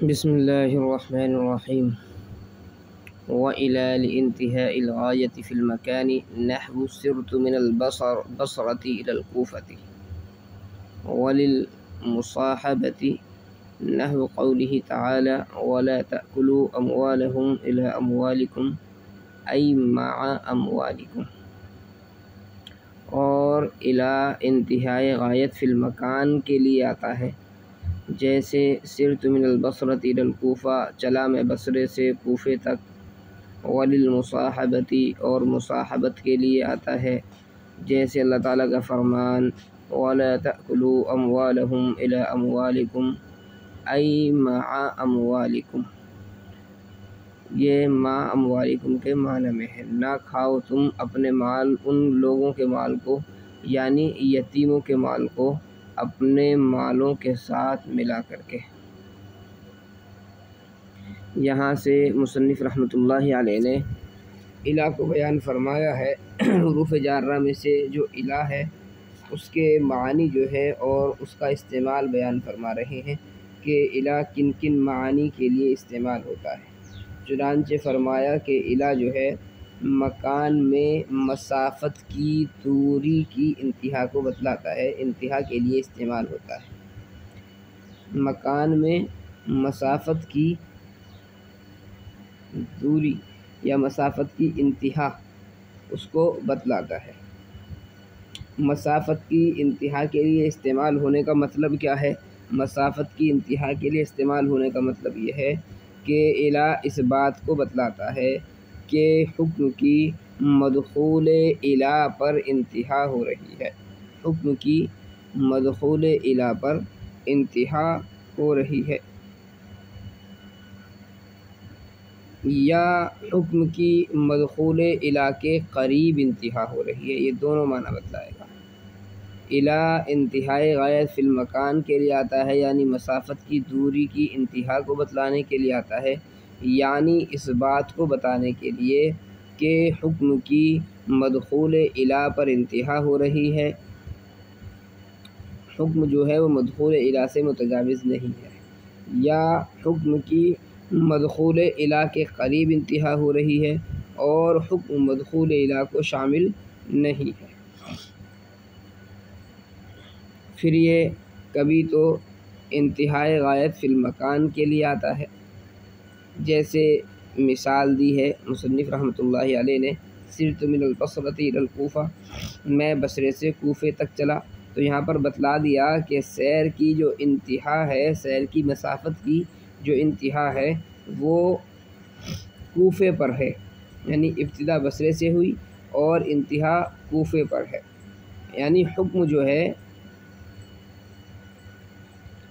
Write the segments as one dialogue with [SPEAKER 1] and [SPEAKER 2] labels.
[SPEAKER 1] بسم الله الرحمن الرحيم. وإلى لانتهاء الغاية في المكان نحو سرت من البصرة إلى الكوفة. وللمصاحبة نحو قوله تعالى ولا تأكلوا أموالهم إلى أموالكم أي مع أموالكم. اور إلى انتہائی غایت فی المکان کے لیے آتا ہے، جیسے سرت من البصرۃ الی الکوفہ، چلا میں بصرے سے کوفے تک۔ وللمصاحبۃ اور مصاحبت کے لیے آتا ہے، جیسے اللہ تعالیٰ کا فرمان ولا تأکلوا اموالهم الی اموالکم ای مع اموالکم۔ یہ مع اموالکم کے معنی میں ہے، نہ کھاؤ تم اپنے مال ان لوگوں کے مال کو، یعنی یتیموں کے مال کو اپنے مالوں کے ساتھ ملا کر کے۔ یہاں سے مصنف رحمۃ اللہ علیہ نے الہ کو بیان فرمایا ہے۔ حروف جارہ میں سے جو الہ ہے اس کے معانی جو ہے اور اس کا استعمال بیان فرما رہے ہیں کہ الہ کن کن معانی کے لیے استعمال ہوتا ہے۔ چنانچہ فرمایا کہ الہ جو ہے مکان میں مسافت کی دوری کی انتہا کو بتلاتا ہے، انتہا کے لیے استعمال ہوتا ہے۔ مکان میں مسافت کی دوری یا مسافت کی انتہا اس کو بتلاتا ہے۔ مسافت کی انتہا کے لیے استعمال ہونے کا مطلب کیا ہے؟ مسافت کی انتہا کے لیے استعمال ہونے کا مطلب یہ ہے کہ الہ اس بات کو بتلاتا ہے کہ حکم کی مدخول الہ پر انتہا ہو رہی ہے، حکم کی مدخول الہ پر انتہا ہو رہی ہے، یا حکم کی مدخول الہ کے قریب انتہا ہو رہی ہے۔ یہ دونوں معنی بتلائے گا۔ الہ انتہائی غایت فی المکان کے لیے آتا ہے، یعنی مسافت کی دوری کی انتہا کو بتلانے کے لیے آتا ہے، یعنی اس بات کو بتانے کے لیے کہ حکم کی مدخول الہ پر انتہا ہو رہی ہے، حکم جو ہے وہ مدخول الہ سے متجاوز نہیں ہے، یا حکم کی مدخول الہ کے قریب انتہا ہو رہی ہے اور حکم مدخول الہ کو شامل نہیں ہے۔ پھر یہ کبھی تو انتہائی غایت فی المکان کے لیے آتا ہے، جیسے مثال دی ہے مصنف رحمۃ اللہ علیہ نے سرت من البصرۃ الی الکوفہ، میں بصرے سے کوفے تک چلا، تو یہاں پر بتلا دیا کہ سیر کی جو انتہا ہے، سیر کی مسافت کی جو انتہا ہے وہ کوفے پر ہے، یعنی ابتدا بصرے سے ہوئی اور انتہا کوفے پر ہے، یعنی حکم جو ہے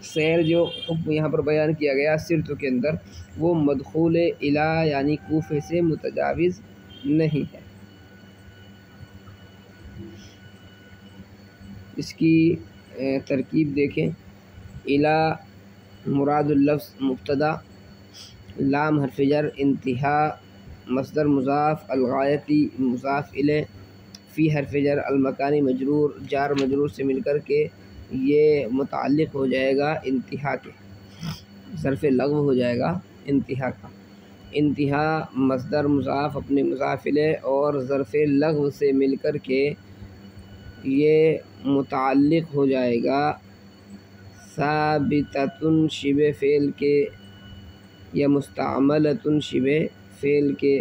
[SPEAKER 1] سیر جو حکم یہاں پر بیان کیا گیا سرت کے اندر وہ مدخول الہ یعنی کوفے سے متجاوز نہیں ہے۔ اس کی ترکیب دیکھیں، الہ مراد اللفظ مبتدا، لام حرف جر، انتہا مصدر مضاف، الغایتی مضاف الیہ، فی حرف جر، المکانی مجرور، جار مجرور سے مل کر کے یہ متعلق ہو جائے گا انتہا کے، ظرف لغو ہو جائے گا انتہا کا۔ انتہا مصدر مضاف اپنے مضاف الیہ اور ظرف لغو سے مل کر کے یہ متعلق ہو جائے گا ثابتۃ شبہ فعل کے یا مستعملۃ شبہ فعل کے،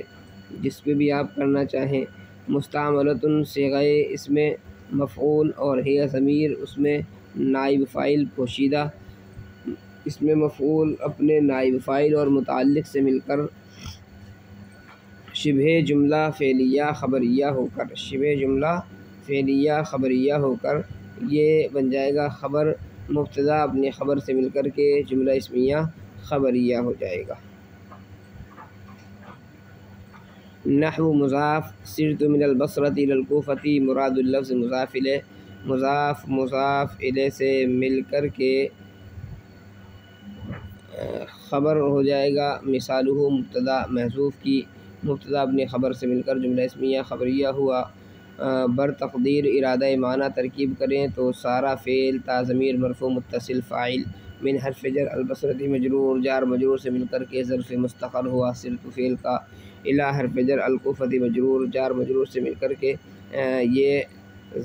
[SPEAKER 1] جس پہ بھی آپ کرنا چاہیں۔ مستعملۃ صیغہ اس میں مفعول اور ہے ضمیر اس میں نائب فاعل پوشیدہ، اس میں مفعول اپنے نائب فاعل اور متعلق سے مل کر شبہ جملہ فعلیہ خبریہ ہو کر، شبہ جملہ فعلیہ خبریہ ہو کر یہ بن جائے گا خبر، مبتدا اپنے خبر سے مل کر کے جملہ اسمیہ خبریہ ہو جائے گا۔ نحو مضاف سرت من البصرۃ الی الکوفۃ، مراد اللفظ مضاف الیہ، مضاف مضاف الیہ سے مل کر کے خبر ہو جائے گا، مثالہ مبتدا محذوف کی، مبتدا اپنے خبر سے مل کر جملہ اسمیہ خبریہ ہوا۔ بر تقدیر ارادہ معنی ترکیب کریں تو سارا فعل تا ضمیر مرفوع متصل فاعل من حرف جر البصرتی مجرور جار مجرور سے مل کر کے ظرف مستقر ہوا صرت فعل کا، الی حرف جر الکوفتی مجرور جار مجرور سے مل کر کے یہ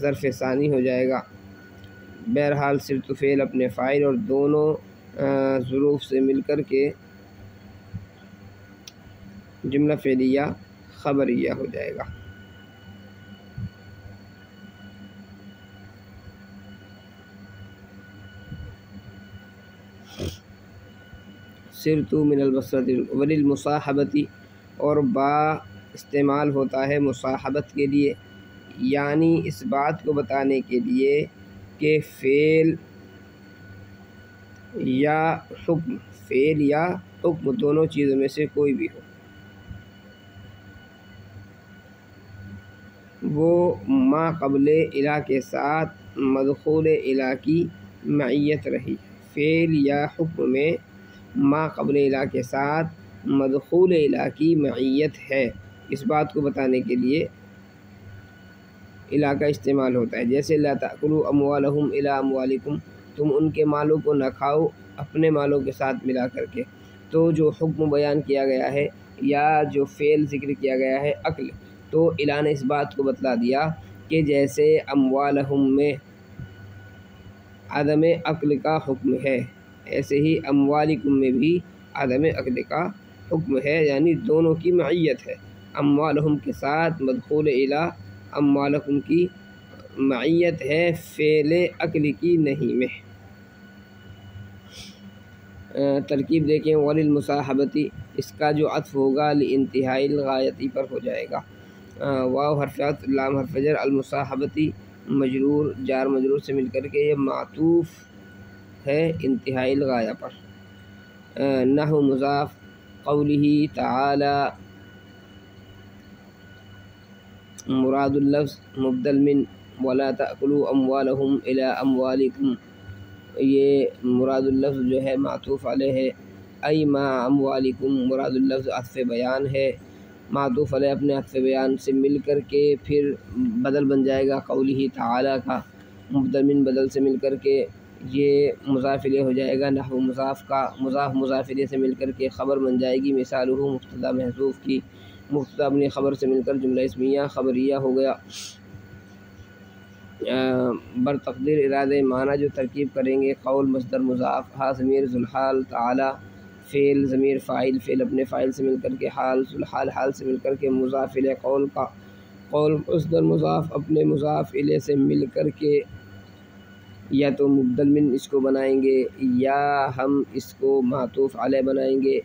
[SPEAKER 1] ظرف ثانی ہو جائے گا۔ بہرحال صرت فعل اپنے فاعل اور دونوں ظروف سے مل کر کے جملہ فعلیہ خبریہ ہو جائے گا۔ صرت من البصرۃ وللمصاحبۃ، اور با استعمال ہوتا ہے مصاحبت کے لیے، یعنی اس بات کو بتانے کے لیے کہ فعل یا حکم دونوں چیزوں میں سے کوئی بھی ہو وہ ما قبل الی کے ساتھ مدخول الی کی معیت رہی۔ فعل یا حکم میں ما قبل الی کے ساتھ مدخول الی کی معیت ہے، اس بات کو بتانے کے لیے الی کا استعمال ہوتا ہے۔ جیسے لا تأکلوا اموالہم الی اموالکم، تم ان کے مالوں کو نہ کھاؤ اپنے مالوں کے ساتھ ملا کر کے۔ تو جو حکم بیان کیا گیا ہے یا جو فعل ذکر کیا گیا ہے اکل، تو الی نے اس بات کو بتلا دیا کہ جیسے اموالہم میں عدم عقل کا حکم ہے، ایسے ہی اموالکم میں بھی عدم عقل کا حکم ہے، یعنی دونوں کی معیت ہے۔ اموالہم کے ساتھ مدخول الی اموالکم کی معیت ہے، فعل عقل کی نہیں میں۔ ترکیب دیکھیں، وللمصاحبۃ، اس کا جو عطف ہوگا لانتہائی الغایتی پر ہو جائے گا۔ واو حرف عطف لام حرف جر المصاحبۃ مجرور جار مجرور سے مل کر کے یہ معطوف ہے انتہائی الغایہ پر۔ نحو مضاف قولہ تعالی مراد اللفظ مبدل من ولا تأکلوا اموالہم الی اموالکم، یہ مراد اللفظ جو ہے معطوف علیہ ہے۔ ای ما اموالکم مراد اللفظ عطف بیان ہے، معطوف علیہ اپنے عطف بیان سے مل کر کے پھر بدل بن جائے گا قولہ تعالی کا، مبدل من بدل سے مل کر کے یہ مضاف الیہ ہو جائے گا۔ نحو مضاف کا مضاف مضاف الیہ سے مل کر کے خبر بن جائے گی، مثالہ مبتدا محذوف کی، مبتدا اپنی خبر سے مل کر جملہ اسمیہ خبریہ ہو گیا۔ بر تقدیر ارادہ معنی جو ترکیب کریں گے، قول مصدر مضاف، ہا ضمیر ذوالحال تعالی، فعل ضمیر فاعل، فعل اپنے فاعل سے مل کر کے، حال ذوالحال حال سے مل کر کے مضاف الیہ قول کا، قول مصدر مضاف اپنے مضاف الیہ سے مل کر کے یا تو مبدل من اس کو بنائیں گے یا ہم اس کو معطوف علیہ بنائیں گے۔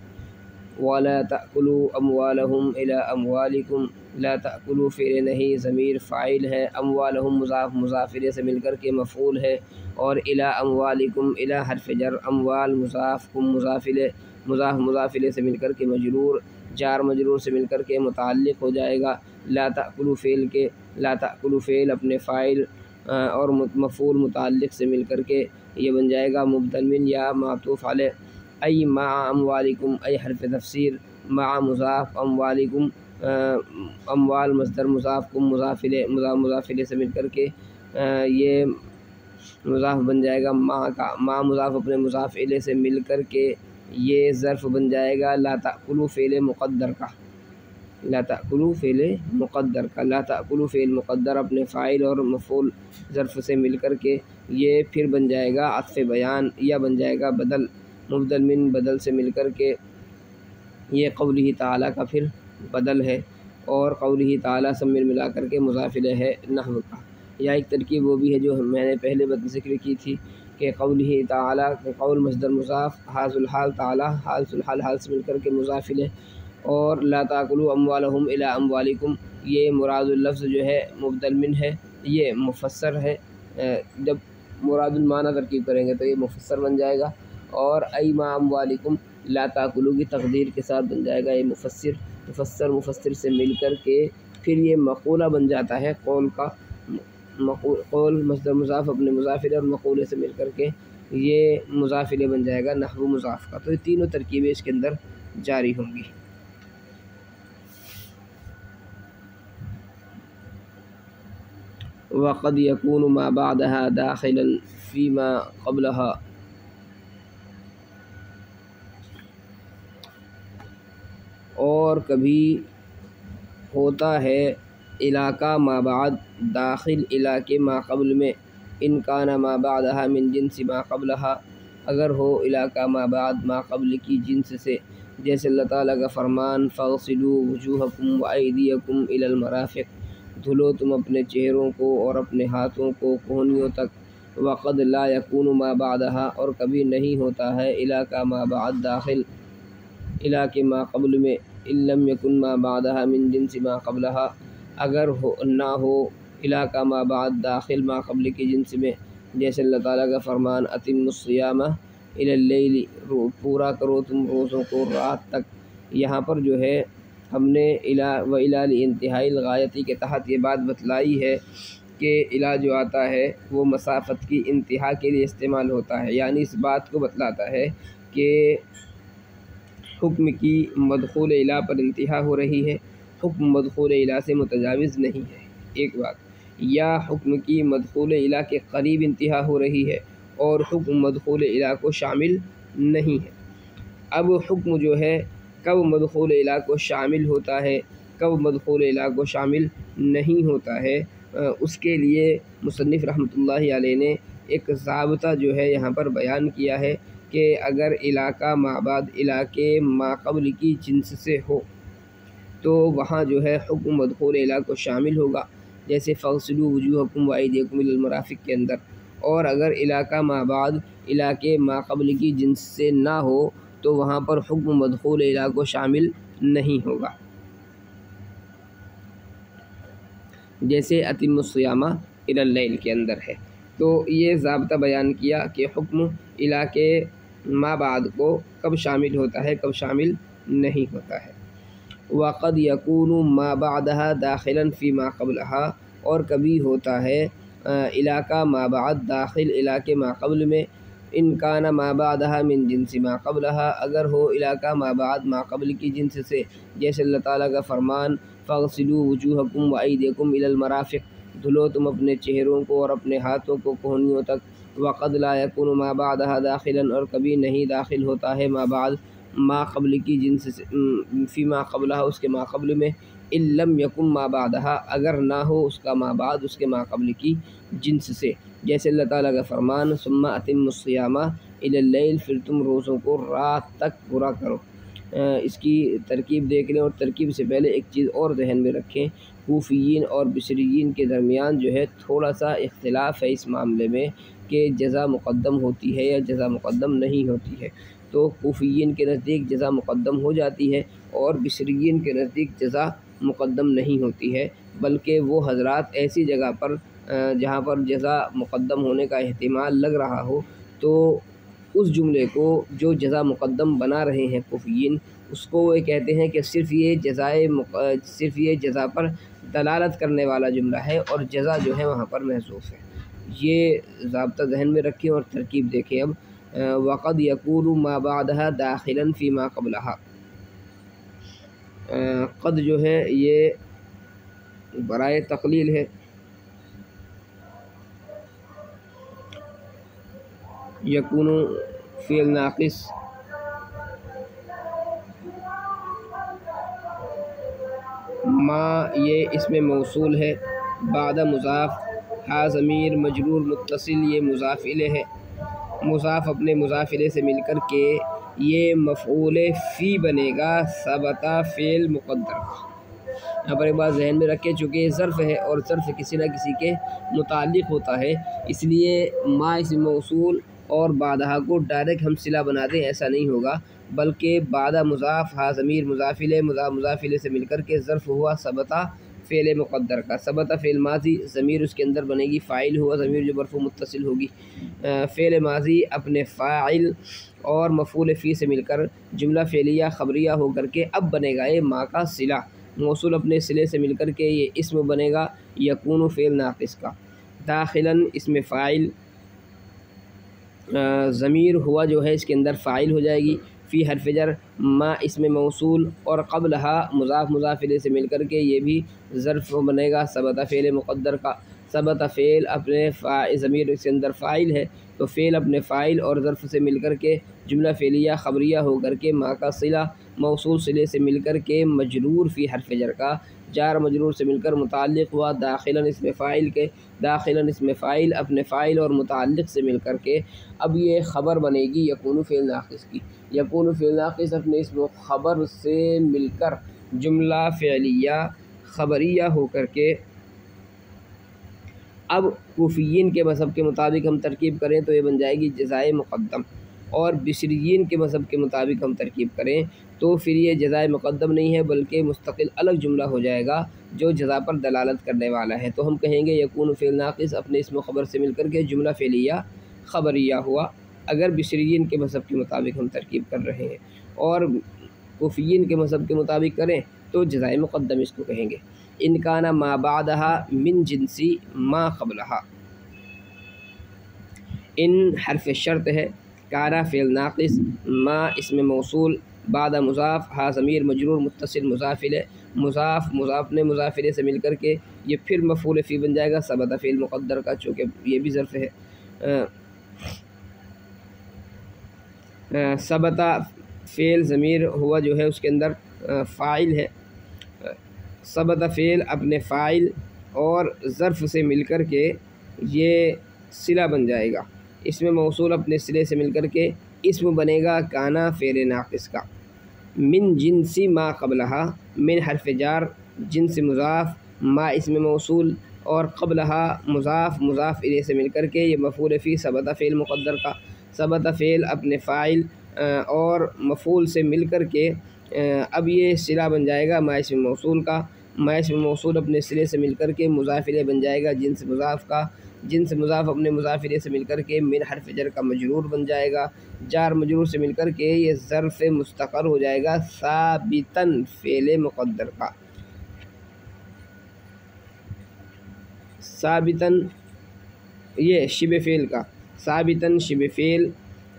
[SPEAKER 1] وَلَا تَأْكُلُوا أَمْوَالَهُمْ إِلَىٰ أَمْوَالِكُمْ، لا تأکلوا فعل نہیں ضمیر فاعل ہے، اموالہم مضاف مضاف الیہ سے مل کر کے مفعول ہے، اور الی اموالکم الی حرف جر اموال مضاف کم مضاف الیہ مضاف مضاف الیہ سے مل کر کے مجرور جار مجرور سے مل کر کے متعلق ہو جائے گا لا تأکلوا فعل کے، لا تأکلوا فعل اپنے فاعل اور مفعول متعلق سے مل کر کے یہ بن جائے گا مبدل من یا معطوف علیہ۔ ای مع اموالکم، ای حرف تفسیر، مع مضاف اموالکم اموال مصدر مضاف کم مضاف الیہ مضاف الیہ سے مل کر کے یہ مضاف بن جائے گا مع کا، مع مضاف اپنے مضاف الیہ سے مل کر کے یہ ظرف بن جائے گا لا تأکلوا فعل مقدر کا، لا تأکلوا فعل مقدر کا، لا تأکلوا فعل مقدر اپنے فاعل اور مفعول ظرف سے مل کر کے یہ پھر بن جائے گا عطف بیان یا بن جائے گا بدل، مبدل من بدل سے مل کر کے یہ قولہ تعالی کا پھر بدل ہے، اور قولہ تعالی سب ملا کر کے مضاف الیہ ہے نحو کا۔ یا ایک ترکیب وہ بھی ہے جو میں نے پہلے ذکر کی تھی کہ قولہ تعالی قول مصدر مضاف، حال ذوالحال تعالی حال ذوالحال حال سے مل کر کے مضاف الیہ، اور لا تأکلوا اموالہم الی اموالکم یہ مراد اللفظ جو ہے مبدل من ہے، یہ مفسر ہے، جب مراد المعنی ترکیب کریں گے تو یہ مفسر بن جائے گا، اور ای مع اموالکم لا تأکلوا کی تقدیر کے ساتھ بن جائے گا یہ مفسر سے مل کر کے پھر یہ مقولہ بن جاتا ہے قول کا، قول مصدر مضاف اپنے مضاف الیہ اور مقولے سے مل کر کے یہ مضاف الیہ بن جائے گا نحو مضاف کا۔ تو یہ تینوں ترکیبیں اس کے اندر جاری ہوں گی۔ وقد يكون ما بعدها داخلا فيما قبلها، اور کبھی ہوتا ہے علاقہ ما بعد داخل علاقے ما قبل میں، ان کان ما بعدہا من جنس ما قبلہا، اگر ہو علاقہ ما بعد ما قبل کی جنس سے، جیسے اللہ تعالیٰ کا فرمان فاغسلوا وجوہکم وایدیکم الی المرافق، دھلو تم اپنے چہروں کو اور اپنے ہاتھوں کو کہنیوں تک، وقد لا یکون ما بعدہا، اور کبھی نہیں ہوتا ہے علاقہ ما بعد داخل علاقے ما قبل میں، ان لم یکن ما بعدہا من جنس ما قبلہا، اگر نہ ہو علاقہ ما بعد داخل ما قبل کی جنس میں، جیسے اللہ تعالیٰ کا فرمان اتم الصیام الی اللیل، پورا کرو تم روزوں کو رات تک۔ یہاں پر جو ہے ہم نے وإلی انتہائی الغایتی کے تحت یہ بات بتلائی ہے کہ الی جو آتا ہے وہ مسافت کی انتہا کے لیے استعمال ہوتا ہے، یعنی اس بات کو بتلاتا ہے کہ حکم کی مدخول الی پر انتہا ہو رہی ہے، حکم مدخول الی سے متجاوز نہیں ہے، ایک بات، یا حکم کی مدخول الی کے قریب انتہا ہو رہی ہے اور حکم مدخول الی کو شامل نہیں ہے۔ اب حکم جو ہے کب مدخول الی کو شامل ہوتا ہے، کب مدخول الی کو شامل نہیں ہوتا ہے، اس کے لیے مصنف رحمۃ اللہ علیہ نے ایک ضابطہ جو ہے یہاں پر بیان کیا ہے کہ اگر علاقہ ما بعد علاقے ما قبل کی جنس سے ہو تو وہاں جو ہے حکم مدخول الی کو شامل ہوگا، جیسے فاغسلوا وجوہکم وایدیکم الی المرافق کے اندر، اور اگر علاقہ ما بعد علاقے ما قبل کی جنس سے نہ ہو تو وہاں پر حکم مدخول الی کو شامل نہیں ہوگا، جیسے اتم الصیام الی اللیل کے اندر ہے۔ تو یہ ضابطہ بیان کیا کہ حکم علاقے ما بعد کو کب شامل ہوتا ہے، کب شامل نہیں ہوتا ہے۔ وقد یکون ما بعدہا داخلا فی ما قبلہا، اور کبھی ہوتا ہے علاقہ ما بعد داخل علاقے ما قبل میں، ان کان ما بعدہا من جنس ما قبلہا، اگر ہو علاقہ ما بعد ما قبل کی جنس سے، جیسے اللہ تعالیٰ کا فرمان فاغسلوا وجوہکم وایدیکم الی المرافق، دھلو تم اپنے چہروں کو اور اپنے ہاتھوں کو کہنیوں تک، وقد لا یکون ما بعدہا داخلا، اور کبھی نہیں داخل ہوتا ہے ما بعد ما قبل کی جنس سے فی ما قبلہ اس کے ما قبل میں، ان لم یکن ما بعدہا اگر نہ ہو اس کا ما بعد اس کے ما قبل کی جنس سے، جیسے اللہ تعالیٰ کا فرمان ثم اتم الصیام الی اللیل، پھر تم روزوں کو رات تک پورا کرو۔ اس کی ترکیب دیکھ لیں، اور ترکیب سے پہلے ایک چیز اور ذہن میں رکھیں، کوفیین اور بصریین کے درمیان جو ہے تھوڑا سا اختلاف ہے اس معاملے میں کہ جزا مقدم ہوتی ہے یا جزا مقدم نہیں ہوتی ہے، تو کوفیین کے نزدیک جزا مقدم ہو جاتی ہے اور بصریین کے نزدیک جزا مقدم نہیں ہوتی ہے، بلکہ وہ حضرات ایسی جگہ پر جہاں پر جزا مقدم ہونے کا احتمال لگ رہا ہو تو اس جملے کو جو جزا مقدم بنا رہے ہیں کوفیین، اس کو وہ کہتے ہیں کہ صرف یہ جزا پر دلالت کرنے والا جملہ ہے اور جزا جو ہے وہاں پر محذوف ہے۔ یہ ضابطہ ذہن میں رکھیں اور ترکیب دیکھیں اب۔ وقد یکون ما بعدہا داخلا فی ما قبلہا، قد جو ہے یہ برائے تقلیل ہے، یکون فعل ناقص، ما یہ اسم موصول ہے، بعد مضاف، ہا ضمیر مجرور متصل یہ مضاف الیہ ہے، مضاف اپنے مضاف الیہ سے مل کر کے یہ مفعول فی بنے گا، ثبت فعل مقدر۔ یہاں پر ایک بات ذہن میں رکھیں، چونکہ یہ ظرف ہے اور ظرف کسی نہ کسی کے متعلق ہوتا ہے، اس لیے ما اسم موصول اور بعدہا کو ڈائریکٹ ہم صلہ بنا دیں ایسا نہیں ہوگا، بلکہ بعد مضاف، ہا ضمیر مضاف الیہ، مضاف الیہ سے مل کر کے ظرف ہوا ثبت فعل مقدر کا، ثبت فعل ماضی، ضمیر اس کے اندر بنے گی فاعل ہوا، ضمیر جو مرفوع متصل ہوگی، فعل ماضی اپنے فاعل اور مفعول فی سے مل کر جملہ فعلیہ خبریہ ہو کر کے اب بنے گا یہ ما کا صلہ، موصول اپنے صلے سے مل کر کے یہ اسم بنے گا یکون فعل ناقص کا، داخلاً اسم فاعل، ضمیر ہوا جو ہے اس کے اندر فاعل ہو جائے گی، فی حرف جر، ما اسم موصول، اور قبلہا مضاف الیہ سے مل کر کے یہ بھی ظرف بنے گا ثبت فعل مقدر کا، ثبت فعل اپنے ضمیر اس کے اندر فاعل ہے تو فعل اپنے فاعل اور ظرف سے مل کر کے جملہ فعلیہ خبریہ ہو کر کے ما کا صلہ موصول صلے سے مل کر کے مجرور فی حرف جر کا جار مجرور سے مل کر متعلق ہوا داخلاً اسم فاعل کے داخلاً اسم فاعل اپنے فاعل اور متعلق سے مل کر کے اب یہ خبر بنے گی یکون فعل ناقص کی۔ یکون فعل ناقص اپنے اسم و خبر سے مل کر جملہ فعلیہ خبریہ ہو کر کے اب کوفیین کے مذہب کے مطابق ہم ترکیب کریں تو یہ بن جائے گی جزائے مقدم، اور بصریین کے مذہب کے مطابق ہم ترکیب کریں تو پھر یہ جزائے مقدم نہیں ہے بلکہ مستقل الگ جملہ ہو جائے گا جو جزا پر دلالت کرنے والا ہے۔ تو ہم کہیں گے یکون فعل ناقص اپنے اسم و خبر سے مل کر کے جملہ فعلیہ خبریہ ہوا اگر بصریین کے مذہب کے مطابق ہم ترکیب کر رہے ہیں، اور کوفیین کے مذہب کے مطابق کریں تو جزائے مقدم اس کو کہیں گے۔ ان کان ما بعدہا من جنسی ما قبلہا، ان حرف شرط ہے، کانا فعل ناقص، ما اسم موصول، بعد مضاف، ہا ضمیر مجرور متصل مضاف الیہ، مضاف مضاف نے مضاف الیہ سے مل کر کے یہ پھر مفعول فی بن جائے گا ثبت فعل مقدر کا، چونکہ یہ بھی ظرف ہے۔ ثبت فعل ضمیر ہوا جو ہے اس کے اندر فاعل ہے، ثبت فعل اپنے فاعل اور ظرف سے مل کر کے یہ صلہ بن جائے گا، اس میں موصول اپنے صلے سے مل کر کے اسم بنے گا کانا فعل ناقص کا۔ من جنسی ما قبلہا، من حرف جار، جنس مضاف، ما اسم موصول، اور قبلہا مضاف مضاف الیہ سے مل کر کے یہ مفعول فی ثبت فعل مقدر کا، ثبت فعل اپنے فاعل اور مفعول سے مل کر کے اب یہ صلہ بن جائے گا ما اسم موصول کا، ما اسم موصول اپنے صلے سے مل کر کے مضاف الیہ بن جائے گا جنس مضاف کا، جنس مضاف اپنے مضاف الیہ سے مل کر کے من حرف جر کا مجرور بن جائے گا، جار مجرور سے مل کر کے یہ ظرف مستقر ہو جائے گا ثابتاً فعل مقدر کا، ثابتاً یہ شبہ فعل کا، ثابتاً شبہ فعل،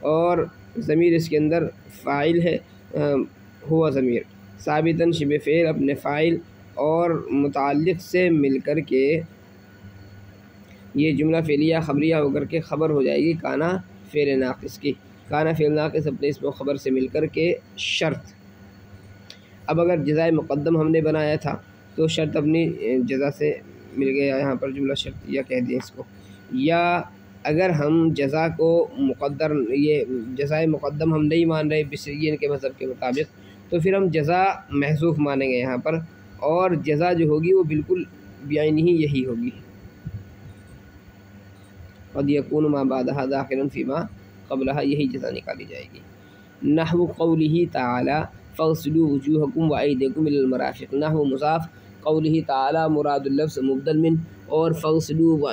[SPEAKER 1] اور ضمیر اس کے اندر فاعل ہے ہوا ضمیر، ثابتاً شبہ فعل اپنے فاعل اور متعلق سے مل کر کے یہ جملہ فعلیہ خبریہ ہو کر کے خبر ہو جائے گی کانا فعل ناقص کی، کانا فعل ناقص اپنے اسم و خبر سے مل کر کے شرط۔ اب اگر جزائے مقدم ہم نے بنایا تھا تو شرط اپنی جزا سے مل گیا، یہاں پر جملہ شرطیہ کہہ دیں اس کو، یا اگر ہم جزا کو مقدر یہ جزائے مقدم ہم نہیں مان رہے بصریین کے مذہب کے مطابق تو پھر ہم جزا محذوف مانیں گے یہاں پر، اور جزا جو ہوگی وہ بالکل بعینہ یہی ہوگی، قد یکون ما بعدہا داخلا فی ما قبلہا، یہی جزا نکالی جائے گی۔ نحو قولہ تعالی فاغسلوا وجوہکم وایدیکم الی المرافق، نحو مضاف، قولہ تعالی مراد اللفظ مبدل من، اور فاغسلوا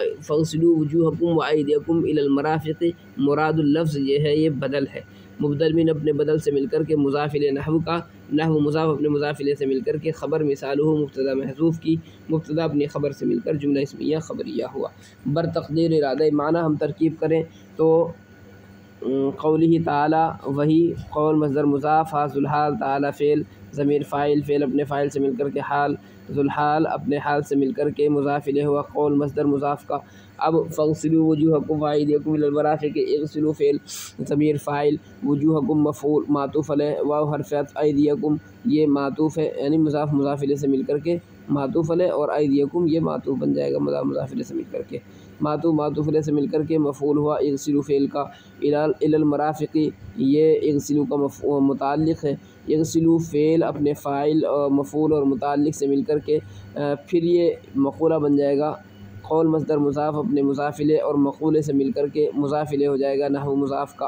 [SPEAKER 1] وجوہکم وایدیکم الی المرافق مراد اللفظ یہ ہے یہ بدل ہے، مبدل من اپنے بدل سے مل کر کے مضاف الی نحو کا، نحو مضاف اپنے مضاف الیہ سے مل کر کے خبر مثالہ مبتدا محذوف کی، مبتدا اپنی خبر سے مل کر جملہ اسمیہ خبریہ ہوا۔ بر تقدیر ارادہ معنی ہم ترکیب کریں تو قولہ تعالی وہی قول مصدر مضاف، ہا ذوالحال تعالی فعل ضمیر فاعل، فعل اپنے فاعل سے مل کر کے حال، ذوالحال اپنے حال سے مل کر کے مضاف الیہ ہوا قول مصدر مضاف کا۔ اب فاغسلوا وجوہکم وایدیکم الی المرافق، اغسلوا فعل ضمیر فاعل، وجوہکم مفعول معطوف علیہ، واو حرف عطف، ایدیکم یہ معطوف ہے یعنی مضاف مضاف الیہ سے مل کر کے معطوف علیہ، اور ایدیکم یہ معطوف بن جائے گا مضاف مضاف الیہ سے مل کر کے، معطوف معطوف علیہ سے مل کر کے مفعول ہوا اغسلوا فعل کا، الی المرافق یہ اغسلوا کا متعلق ہے، اغسلوا فعل اپنے فاعل اور مفعول اور متعلق سے مل کر کے پھر یہ مقولہ بن جائے گا، قول مصدر مضاف اپنے مضاف الیہ اور مقولے سے مل کر کے مضاف الیہ ہو جائے گا نحو مضاف کا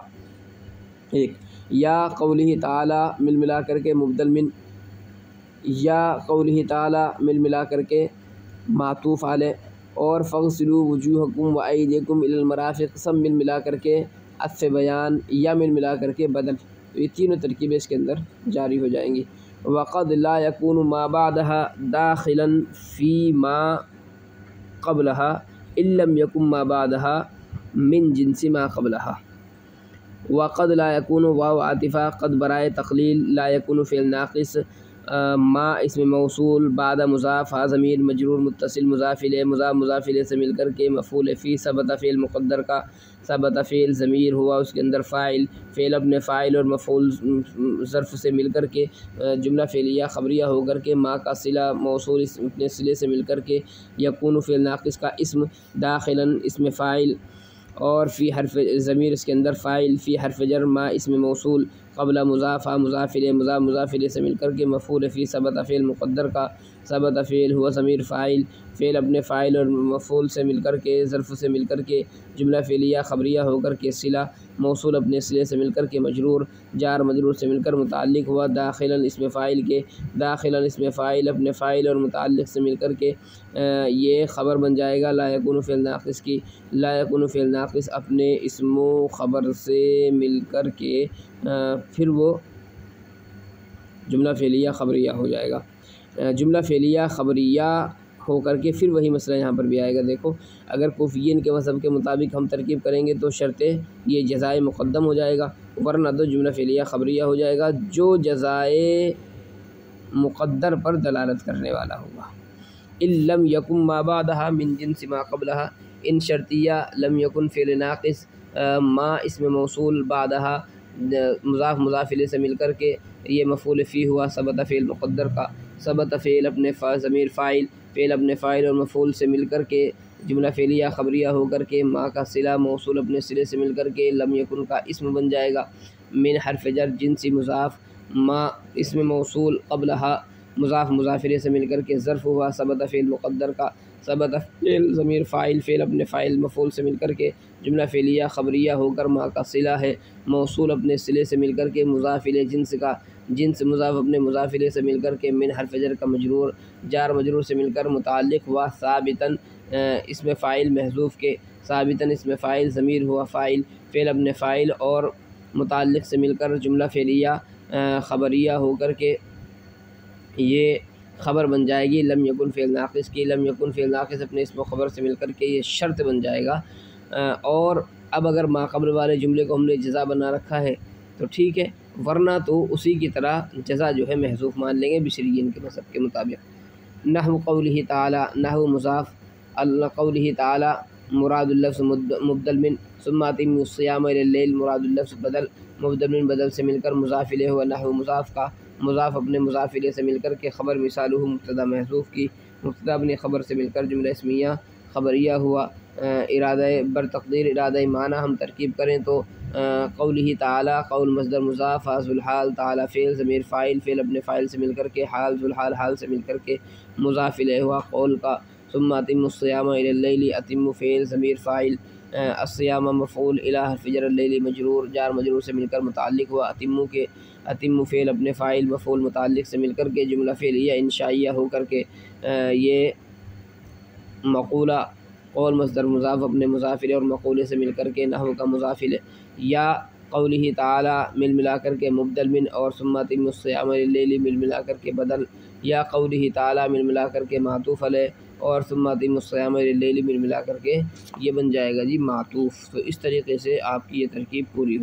[SPEAKER 1] ایک، یا قولہ تعالی مل ملا کر کے مبدل من، یا قولہ تعالی مل ملا کر کے معطوف علیہ، اور فاغسلوا وجوہکم وایدیکم الی المرافق سب مل ملا کر کے عطف بیان، یا مل ملا کر کے بدل، تو یہ تینوں ترکیبیں اس کے اندر جاری ہو جائیں گی۔ وقد لا یکون ما بعدہا داخلا فی ما قبلہا ان لم یکن ما بعدہا من جنس ما قبلہا، وقد لا یکون واو عاطفہ، قد برائے تقلیل، لا یکون فعل ناقص، ما اسم موصول بعد مضاف ہا ضمیر مجرور متصل مضاف الیہ مضاف الیہ سے مل کر کے مفعول فی ثبت فعل مقدر کا ثبت فعل ضمیر ہوا اس کے اندر فاعل فعل اپنے فاعل اور مفعول ظرف سے مل کر کے جملہ فعلیہ خبریہ ہو کر کے ما کا صلہ موصول اپنے صلے سے مل کر کے یکون فعل ناقص کا اسم داخلاً اسم فاعل اور فی حرف ضمیر اس کے اندر فاعل فی حرف جر ما اسم موصول قبل مضاف مضاف الیہ مضاف الیہ سے مل کر کے مفعول فی ثبت فعل مقدر کا ثبت فعل ہوا ضمیر فاعل فعل اپنے فاعل اور مفعول سے مل کر کے ظرف سے مل کر کے جملہ فعلیہ خبریہ ہو کر کے صلہ موصول اپنے صلے سے مل کر کے مجرور جار مجرور سے مل کر متعلق ہوا داخلاً اسم فاعل کے داخلاً اسم فاعل اپنے فاعل اور متعلق سے مل کر کے یہ خبر بن جائے گا لا یکون فعل ناقص کی لا یکون فعل ناقص اپنے اسم و خبر سے مل کر کے پھر وہ جملہ فعلیہ خبریہ ہو جائے گا جملہ فعلیہ خبریہ ہو کر کے پھر وہی مسئلہ یہاں پر بھی آئے گا۔ دیکھو اگر کوفیین کے مذہب کے مطابق ہم ترکیب کریں گے تو شرط یہ جزائے مقدم ہو جائے گا، ورنہ تو جملہ فعلیہ خبریہ ہو جائے گا جو جزائے مقدر پر دلالت کرنے والا ہوگا۔ ان لم یکن ما بعدها من جنس ما قبلها ان شرطیہ لم یکن فعل ناقص ما اسم موصول بعدها مضاف الیہ سے مل کر کے یہ مفعول فی ہوا ثبت فعل مقدر کا ثبت فعل اپنے ضمیر فاعل فعل اپنے فاعل اور مفعول سے مل کر کے جملہ فعلیہ خبریہ ہو کر کے ما کا صلہ موصول اپنے صلے سے مل کر کے لم یکن کا اسم بن جائے گا من حرف جر جنسی مضاف ما اسم موصول قبلها مضاف الیہ سے مل کر کے ظرف ہوا ثبت فعل مقدر کا ثبت فعل ضمیر فاعل فعل اپنے فاعل مفعول سے مل کر کے جملہ فعلیہ خبریہ ہو کر ما کا صلہ ہے موصول اپنے صلے سے مل کر کے مضاف الیہ جنس کا جنس مضاف اپنے مضاف الیہ سے مل کر کے من حرف جر کا مجرور جار مجرور سے مل کر متعلق ہوا ثابتاً اسم فاعل محذوف کے ثابتاً اسم فاعل ضمیر ہوا فاعل فعل اپنے فاعل اور متعلق سے مل کر جملہ فعلیہ خبریہ ہو کر کے یہ خبر بن جائے گی لم یکن فعل ناقص کی لم یکن فعل ناقص اپنے اسم و خبر سے مل کر کے یہ شرط بن جائے گا۔ اور اب اگر ما قبل والے جملے کو ہم نے جزا بنا رکھا ہے تو ٹھیک ہے، ورنہ تو اسی کی طرح جزا جو ہے محذوف مان لیں گے بصریین کے مذہب کے مطابق۔ نحو قولہ تعالی نحو مضاف قولہ تعالی مراد اللفظ مبدل من ثم اتم الصیام الی اللیل مراد اللفظ بدل مبدل من بدل سے مل کر مضاف الیہ ہوا نحو مضاف کا مضاف اپنے مضاف الیہ سے مل کر کے خبر مثالہ مبتدا محذوف کی مبتدا اپنی خبر سے مل کر جملہ اسمیہ خبریہ ہوا ارادہ بر تقدیر ارادہ معنی ہم ترکیب کریں تو قولہ تعالی قول مصدر مضاف ذو الحال تعالی فعل ضمیر فاعل فعل اپنے فاعل سے مل کر کے حال ذو الحال حال سے مل کر کے مضاف الیہ ہوا قول کا ثم اتم الصیام الی اللیل اتم فعل ضمیر فاعل الصیام مفعول الی حرف جر اللیل مجرور جار مجرور سے مل کر متعلق ہوا اتم کے اتم فعل اپنے فاعل مفعول متعلق سے مل کر کے جملہ فعلیہ انشائیہ ہو کر کے یہ مقولہ قول مصدر مضاف اپنے مضاف الیہ اور مقولے سے مل کر کے نحو کا مضاف الیہ یا قولہ تعالی ملا کر کے مبدل من اور ثم اتم الصیام الی اللیل ملا کر کے بدل یا قولہ تعالی ملا کر کے معطوف علیہ اور ثم اتم الصیام الی اللیل ملا کر کے یہ بن جائے گا جی معطوف۔ تو اس طریقے سے آپ کی یہ ترکیب پوری